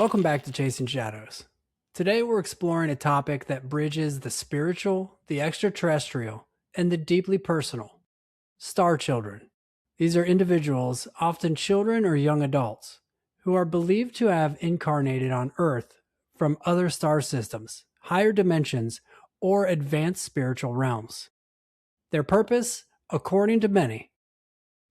Welcome back to Chasing Shadows. Today we're exploring a topic that bridges the spiritual, the extraterrestrial, and the deeply personal: star children. These are individuals, often children or young adults, who are believed to have incarnated on Earth from other star systems, higher dimensions, or advanced spiritual realms. Their purpose, according to many,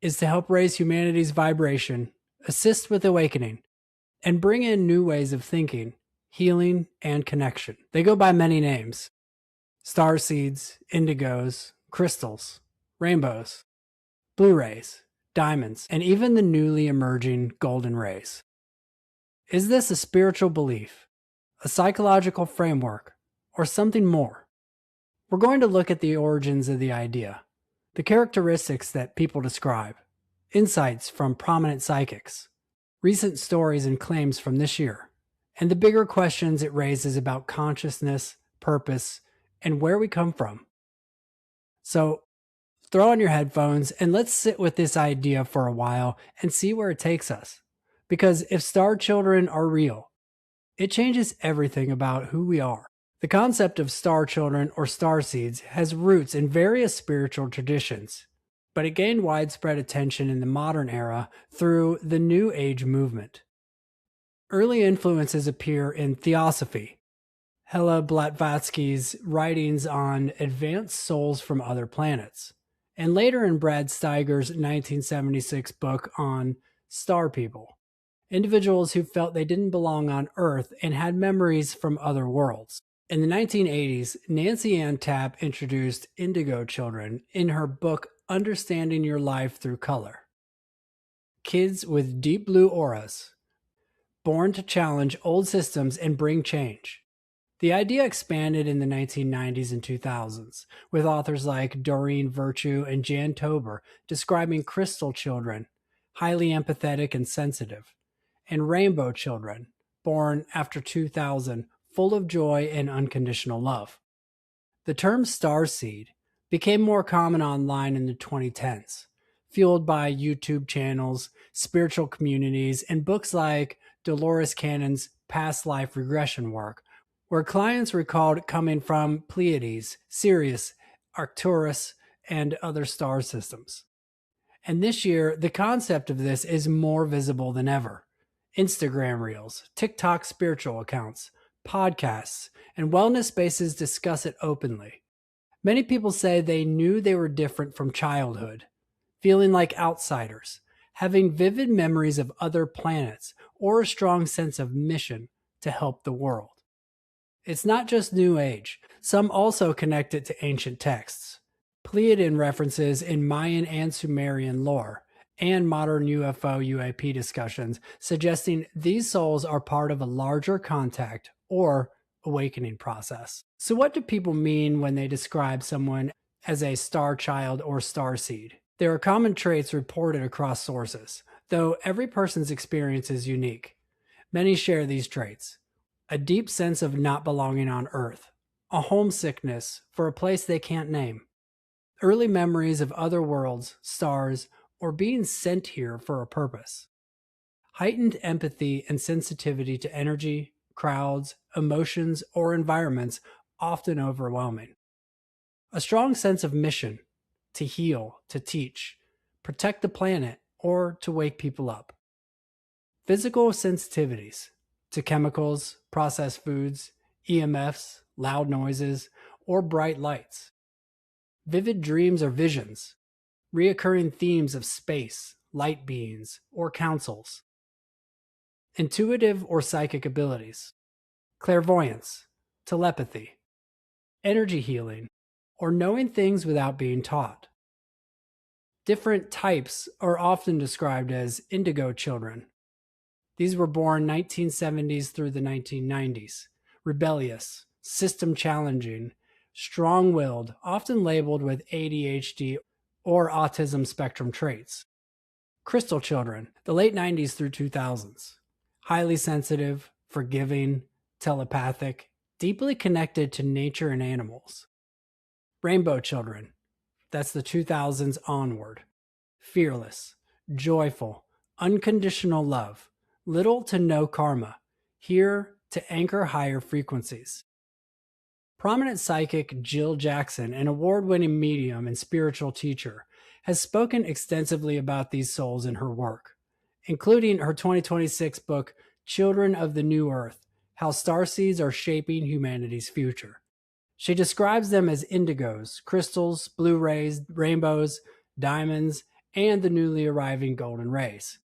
is to help raise humanity's vibration, assist with awakening, and bring in new ways of thinking, healing, and connection. They go by many names: starseeds, indigos, crystals, rainbows, blue rays, diamonds, and even the newly emerging golden rays. Is this a spiritual belief, a psychological framework, or something more? We're going to look at the origins of the idea, the characteristics that people describe, insights from prominent psychics, recent stories and claims from this year, and the bigger questions it raises about consciousness, purpose, and where we come from. So, throw on your headphones and let's sit with this idea for a while and see where it takes us. Because if star children are real, it changes everything about who we are. The concept of star children or starseeds has roots in various spiritual traditions, but it gained widespread attention in the modern era through the New Age movement. Early influences appear in theosophy, Hela Blavatsky's writings on advanced souls from other planets, and later in Brad Steiger's 1976 book on star people, individuals who felt they didn't belong on Earth and had memories from other worlds. In the 1980s, Nancy Ann Tapp introduced indigo children in her book Understanding Your Life Through Color. Kids with deep blue auras, born to challenge old systems and bring change. The idea expanded in the 1990s and 2000s, with authors like Doreen Virtue and Jan Tober describing crystal children, highly empathetic and sensitive, and rainbow children, born after 2000, full of joy and unconditional love. The term starseed became more common online in the 2010s, fueled by YouTube channels, spiritual communities, and books like Dolores Cannon's past life regression work, where clients recalled coming from Pleiades, Sirius, Arcturus, and other star systems. And this year, the concept of this is more visible than ever. Instagram Reels, TikTok spiritual accounts, podcasts, and wellness spaces discuss it openly. Many people say they knew they were different from childhood, feeling like outsiders, having vivid memories of other planets, or a strong sense of mission to help the world. It's not just New Age. Some also connect it to ancient texts, Pleiadian references in Mayan and Sumerian lore, and modern UFO/UAP discussions suggesting these souls are part of a larger contact or awakening process. So what do people mean when they describe someone as a star child or starseed? There are common traits reported across sources, though every person's experience is unique. Many share these traits: a deep sense of not belonging on Earth, a homesickness for a place they can't name, early memories of other worlds, stars, or being sent here for a purpose, heightened empathy and sensitivity to energy, crowds, emotions, or environments often overwhelming, a strong sense of mission to heal, to teach, protect the planet, or to wake people up, physical sensitivities to chemicals, processed foods, EMFs, loud noises, or bright lights, vivid dreams or visions, reoccurring themes of space, light beings, or councils, intuitive or psychic abilities, clairvoyance, telepathy, energy healing, or knowing things without being taught. Different types are often described as indigo children. These were born 1970s through the 1990s, rebellious, system challenging, strong-willed, often labeled with ADHD or autism spectrum traits. Crystal children, the late 90s through 2000s, highly sensitive, forgiving, telepathic, deeply connected to nature and animals. Rainbow children, that's the 2000s onward, fearless, joyful, unconditional love, little to no karma, here to anchor higher frequencies. Prominent psychic Jill Jackson, an award winning medium and spiritual teacher, has spoken extensively about these souls in her work, including her 2026 book, Children of the New Earth: How Starseeds Are Shaping Humanity's Future. She describes them as indigos, crystals, blue rays, rainbows, diamonds, and the newly arriving golden rays.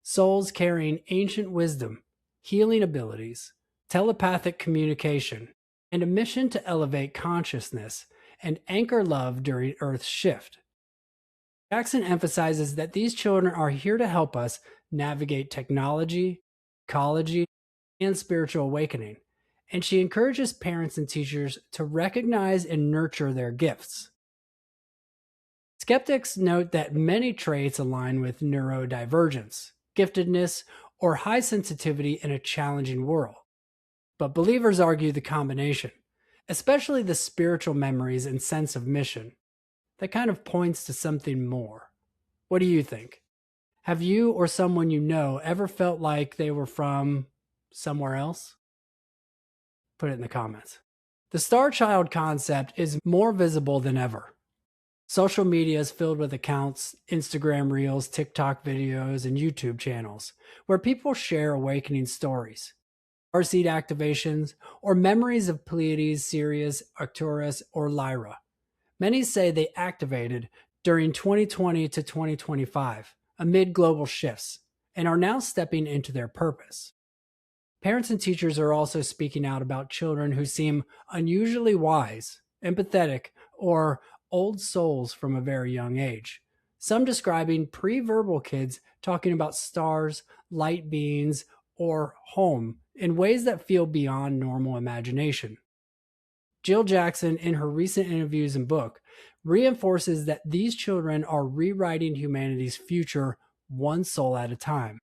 Souls carrying ancient wisdom, healing abilities, telepathic communication, and a mission to elevate consciousness and anchor love during Earth's shift. Jackson emphasizes that these children are here to help us navigate technology, ecology, and spiritual awakening, and she encourages parents and teachers to recognize and nurture their gifts. Skeptics note that many traits align with neurodivergence, giftedness, or high sensitivity in a challenging world. But believers argue the combination, especially the spiritual memories and sense of mission, that kind of points to something more. What do you think? Have you or someone you know ever felt like they were from somewhere else? Put it in the comments. The Star Child concept is more visible than ever. Social media is filled with accounts, Instagram reels, TikTok videos, and YouTube channels where people share awakening stories, starseed activations, or memories of Pleiades, Sirius, Arcturus, or Lyra. Many say they activated during 2020 to 2025 amid global shifts and are now stepping into their purpose. Parents and teachers are also speaking out about children who seem unusually wise, empathetic, or old souls from a very young age. Some describing pre-verbal kids talking about stars, light beings, or home in ways that feel beyond normal imagination. Jill Jackson, in her recent interviews and book, reinforces that these children are rewriting humanity's future one soul at a time.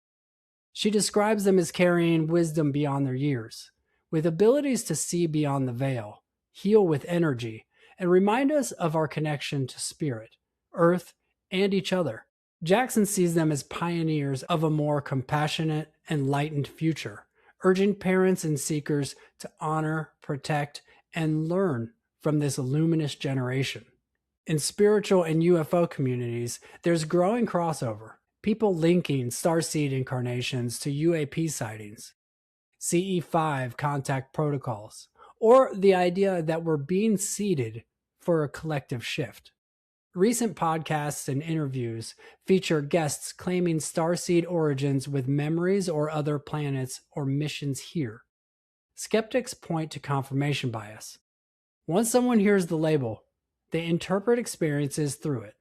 She describes them as carrying wisdom beyond their years, with abilities to see beyond the veil, heal with energy, and remind us of our connection to spirit, earth, and each other. Jackson sees them as pioneers of a more compassionate, enlightened future, urging parents and seekers to honor, protect, and learn from this luminous generation. In spiritual and UFO communities, there's growing crossover, people linking starseed incarnations to UAP sightings, CE5 contact protocols, or the idea that we're being seeded for a collective shift. Recent podcasts and interviews feature guests claiming starseed origins with memories or other planets or missions here. Skeptics point to confirmation bias. Once someone hears the label, they interpret experiences through it.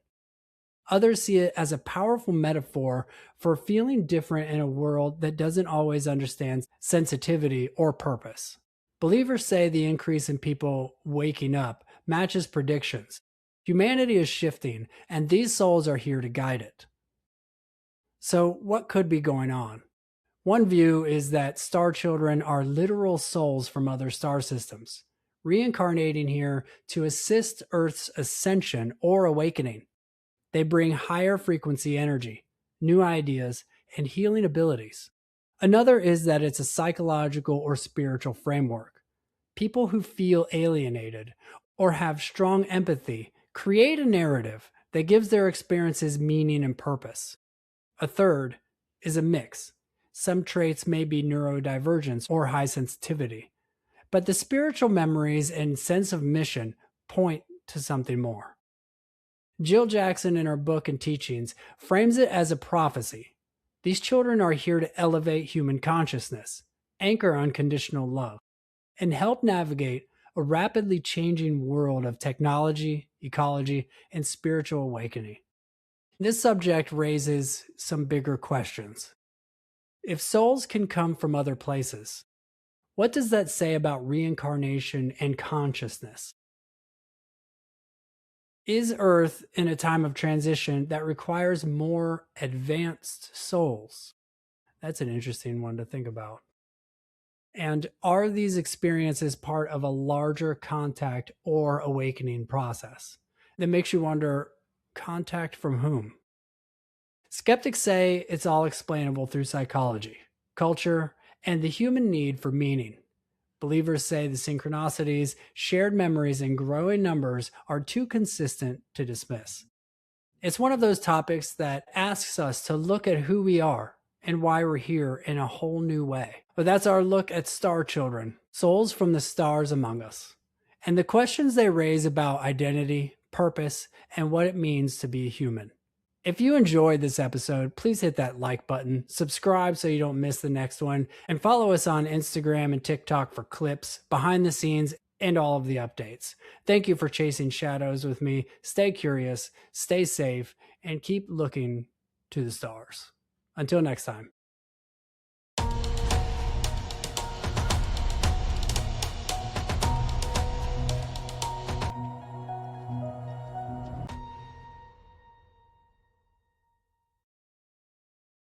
Others see it as a powerful metaphor for feeling different in a world that doesn't always understand sensitivity or purpose. Believers say the increase in people waking up matches predictions. Humanity is shifting, and these souls are here to guide it. So, what could be going on? One view is that star children are literal souls from other star systems, reincarnating here to assist Earth's ascension or awakening. They bring higher frequency energy, new ideas, and healing abilities. Another is that it's a psychological or spiritual framework. People who feel alienated or have strong empathy create a narrative that gives their experiences meaning and purpose. A third is a mix. Some traits may be neurodivergence or high sensitivity, but the spiritual memories and sense of mission point to something more. Jill Jackson, in her book and teachings, frames it as a prophecy. These children are here to elevate human consciousness, anchor unconditional love, and help navigate a rapidly changing world of technology, ecology, and spiritual awakening. This subject raises some bigger questions. If souls can come from other places, what does that say about reincarnation and consciousness? Is Earth in a time of transition that requires more advanced souls? That's an interesting one to think about. And are these experiences part of a larger contact or awakening process? That makes you wonder, contact from whom? Skeptics say it's all explainable through psychology, culture, and the human need for meaning. Believers say the synchronicities, shared memories, and growing numbers are too consistent to dismiss. It's one of those topics that asks us to look at who we are and why we're here in a whole new way. But that's our look at star children, souls from the stars among us, and the questions they raise about identity, purpose, and what it means to be a human. If you enjoyed this episode, please hit that like button, subscribe so you don't miss the next one, and follow us on Instagram and TikTok for clips, behind the scenes, and all of the updates. Thank you for chasing shadows with me. Stay curious, stay safe, and keep looking to the stars. Until next time.